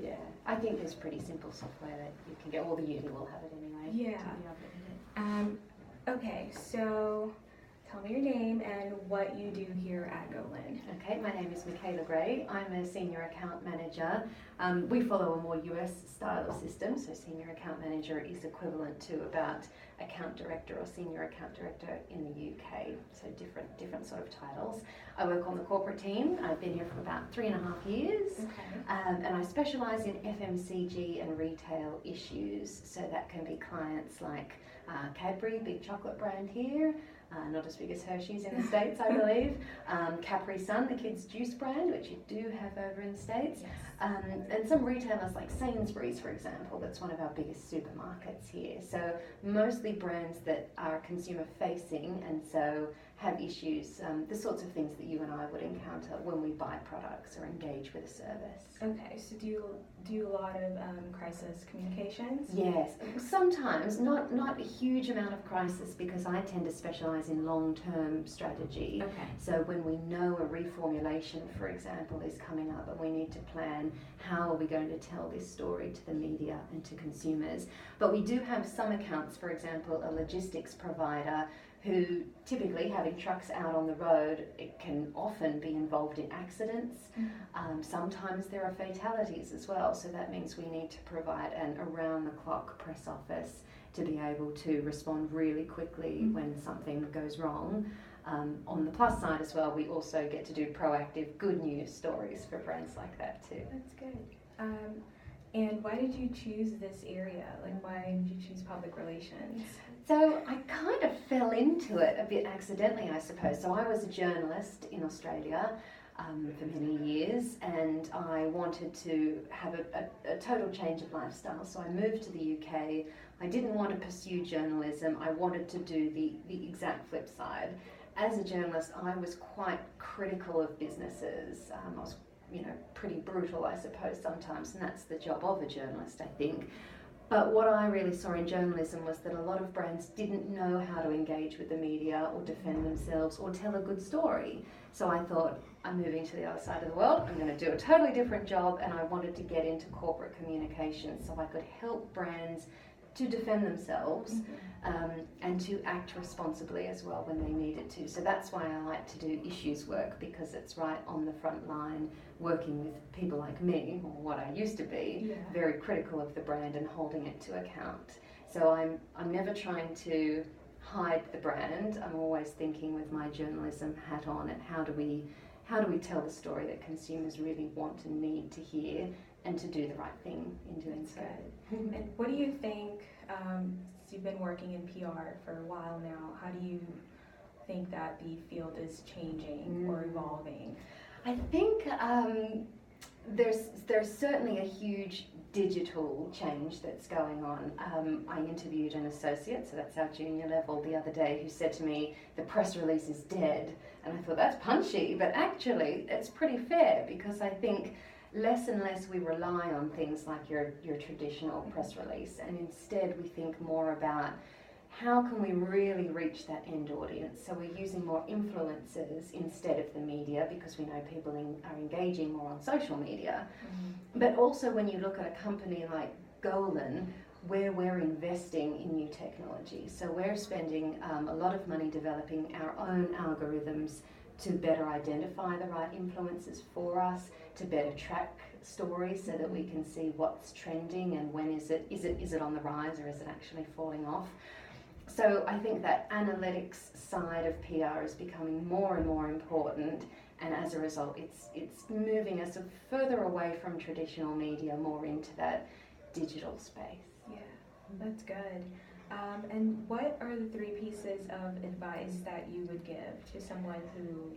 Yeah, I think there's pretty simple software that you can get. All the uni will have it anyway. Yeah. Okay, so tell me your name and what you do here at Golin. Okay, my name is Michaela. I'm a senior account manager. We follow a more US style of system, so senior account manager is equivalent to about account director or senior account director in the UK, so different sort of titles. I work on the corporate team. I've been here for about 3.5 years. Okay. And I specialise in FMCG and retail issues, so that can be clients like Cadbury, big chocolate brand here, not as big as Hershey's in the States, I believe. Capri Sun, the kids' juice brand, which you do have over in the States. Yes. And some retailers like Sainsbury's, for example, that's one of our biggest supermarkets here. So mostly brands that are consumer facing and so have issues, the sorts of things that you and I would encounter when we buy products or engage with a service. Okay, so do you do a lot of crisis communications? Yes, sometimes, not a huge amount of crisis because I tend to specialise in long-term strategy. Okay. So when we know a reformulation, for example, is coming up and we need to plan how are we going to tell this story to the media and to consumers. But we do have some accounts, for example, a logistics provider who typically having trucks out on the road, it can often be involved in accidents. Sometimes there are fatalities as well, so that means we need to provide an around-the-clock press office to be able to respond really quickly when something goes wrong. On the plus side as well, we also get to do proactive good news stories for brands like that too. That's good. And why did you choose this area? Like, why did you choose public relations? So I kind of fell into it a bit accidentally, I suppose. So I was a journalist in Australia for many years, and I wanted to have a total change of lifestyle. So I moved to the UK. I didn't want to pursue journalism. I wanted to do the exact flip side. As a journalist, I was quite critical of businesses. I was pretty brutal, I suppose, sometimes, and that's the job of a journalist, I think. But what I really saw in journalism was that a lot of brands didn't know how to engage with the media or defend themselves or tell a good story. So I thought, I'm moving to the other side of the world, I'm going to do a totally different job, and I wanted to get into corporate communications so I could help brands to defend themselves and to act responsibly as well when they needed to. So that's why I like to do issues work, because it's right on the front line, working with people like me, or what I used to be, very critical of the brand and holding it to account. So I'm never trying to hide the brand. I'm always thinking with my journalism hat on at how do we tell the story that consumers really want and need to hear, and to do the right thing in doing so. And what do you think, since you've been working in PR for a while now, how do you think that the field is changing or evolving? I think there's certainly a huge digital change that's going on. I interviewed an associate, so that's our junior level, the other day, who said to me, the press release is dead. And I thought, that's punchy, but actually it's pretty fair, because I think less and less we rely on things like your traditional press release, and instead we think more about how can we really reach that end audience. So we're using more influencers instead of the media, because we know people are engaging more on social media. But also when you look at a company like Golin, where we're investing in new technology. So we're spending a lot of money developing our own algorithms to better identify the right influencers for us, to better track stories so that we can see what's trending and when is it on the rise or is it actually falling off. So I think that analytics side of PR is becoming more and more important, and as a result it's moving us further away from traditional media, more into that digital space. Yeah, that's good. And what are the 3 pieces of advice that you would give to someone who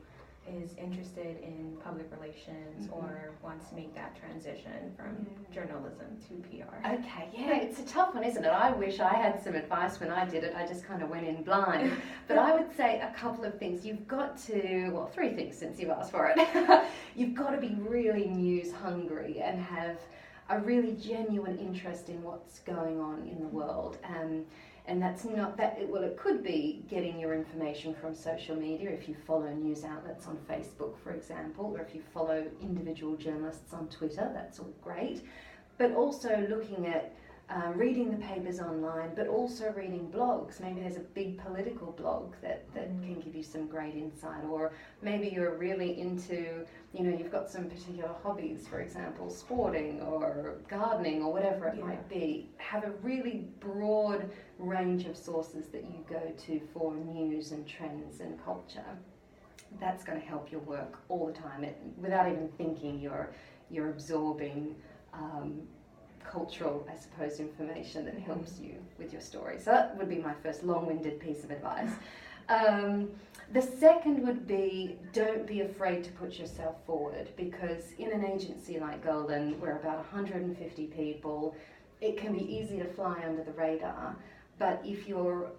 is interested in public relations or wants to make that transition from journalism to PR? Okay, yeah, it's a tough one, isn't it? I wish I had some advice when I did it. I just kind of went in blind. But I would say a couple of things. You've got to, well, 3 things since you've asked for it. You've got to be really news hungry and have a really genuine interest in what's going on in the world. And that's not that, well, it could be getting your information from social media if you follow news outlets on Facebook, for example, or if you follow individual journalists on Twitter, that's all great. but also looking at reading the papers online, but also reading blogs. Maybe there's a big political blog that can give you some great insight, or maybe you're really into, you've got some particular hobbies, for example, sporting or gardening or whatever it might be. Have a really broad range of sources that you go to for news and trends and culture. That's going to help your work all the time. Without even thinking, you're absorbing cultural, I suppose, information that helps you with your story. So that would be my first long-winded piece of advice. The second would be, don't be afraid to put yourself forward, because in an agency like Golin, we're about 150 people. It can be easy to fly under the radar, but if you're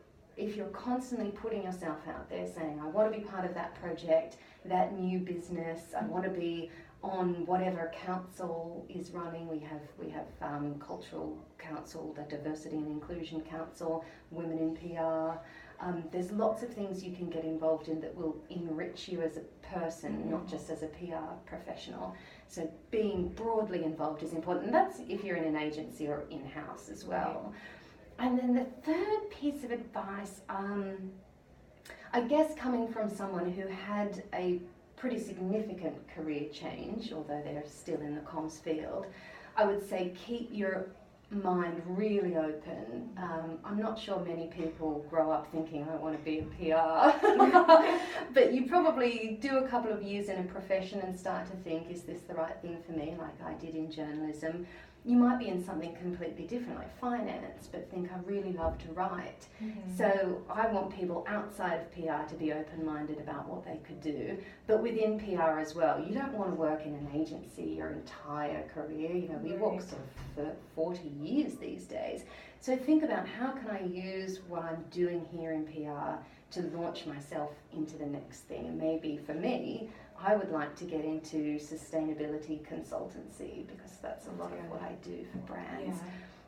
constantly putting yourself out there saying, I want to be part of that project, that new business, I want to be on whatever council is running. We have Cultural Council, the Diversity and Inclusion Council, Women in PR. There's lots of things you can get involved in that will enrich you as a person, not just as a PR professional. So being broadly involved is important. And that's if you're in an agency or in-house as well. And then the third piece of advice, I guess coming from someone who had a pretty significant career change, although they're still in the comms field, I would say keep your mind really open. I'm not sure many people grow up thinking, I want to be in PR, but you probably do a couple of years in a profession and start to think, is this the right thing for me, like I did in journalism. You might be in something completely different, like finance, but think, I really love to write. So I want people outside of PR to be open-minded about what they could do, but within PR as well. You don't want to work in an agency your entire career. We work sort of for 40 years these days. So think about, how can I use what I'm doing here in PR to launch myself into the next thing? And maybe for me, I would like to get into sustainability consultancy, because that's a lot of what I do for brands.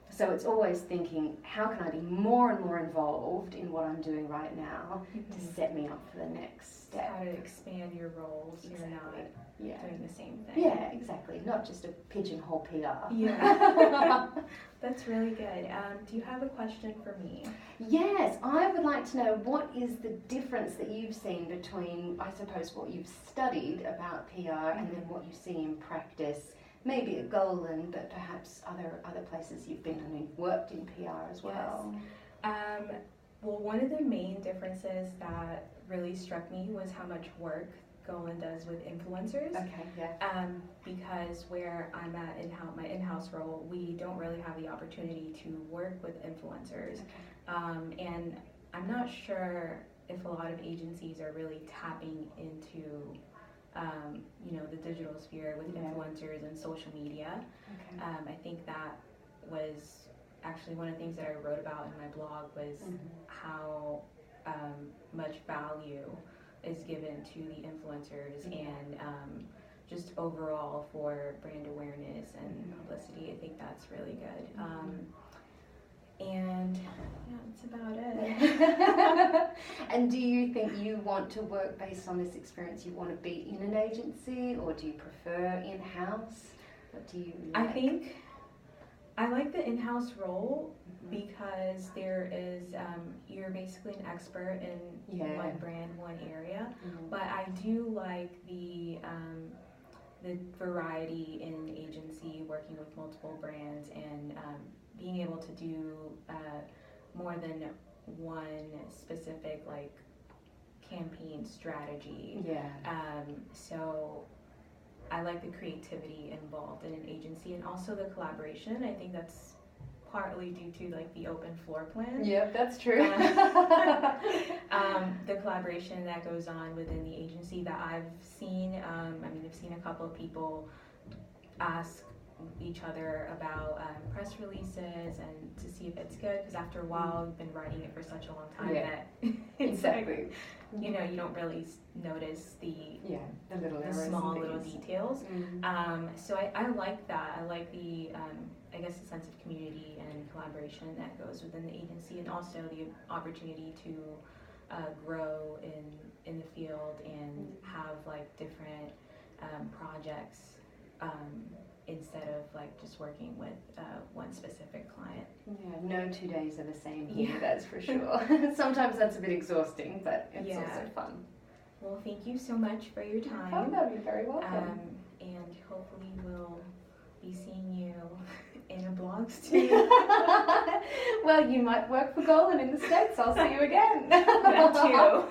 So it's always thinking, how can I be more and more involved in what I'm doing right now to set me up for the next step? How to expand your roles. Exactly. You're not doing the same thing. Yeah, exactly. Not just a pigeonhole PR. Yeah. That's really good. Do you have a question for me? Yes, I would like to know, what is the difference that you've seen between, I suppose, what you've studied about PR and then what you see in practice, maybe at Golin, but perhaps other places you've been and you've worked in PR as well? Yes. Well, one of the main differences that really struck me was how much work Golin does with influencers. Okay, yeah. Because where I'm at my in-house role, we don't really have the opportunity to work with influencers. Okay. And I'm not sure if a lot of agencies are really tapping into the digital sphere with influencers and social media. Okay. I think that was actually one of the things that I wrote about in my blog was how much value is given to the influencers and just overall for brand awareness and publicity. I think that's really good. And yeah, that's about it. And do you think you want to work based on this experience? You want to be in an agency, or do you prefer in-house? What do you like? I think I like the in-house role because there is, you're basically an expert in one brand, one area. But I do like the variety in agency, working with multiple brands and being able to do more than one specific campaign strategy. So I like the creativity involved in an agency, and also the collaboration. I think that's partly due to the open floor plan. Yep, that's true. The collaboration that goes on within the agency that I've seen. I've seen a couple of people ask each other about press releases and to see if it's good, because after a while you've been writing it for such a long time that it's you don't really notice the small little details. So I like that. I like the I guess the sense of community and collaboration that goes within the agency, and also the opportunity to grow in the field and have different projects instead of just just working with one specific client. Yeah, no 2 days are the same here, Yeah. that's for sure. Sometimes that's a bit exhausting, but it's Yeah. also fun. Well, thank you so much for your time. Oh, no, you're very welcome. And hopefully we'll be seeing you in a blog soon. Well, you might work for Golin in the States. I'll see you again. That too.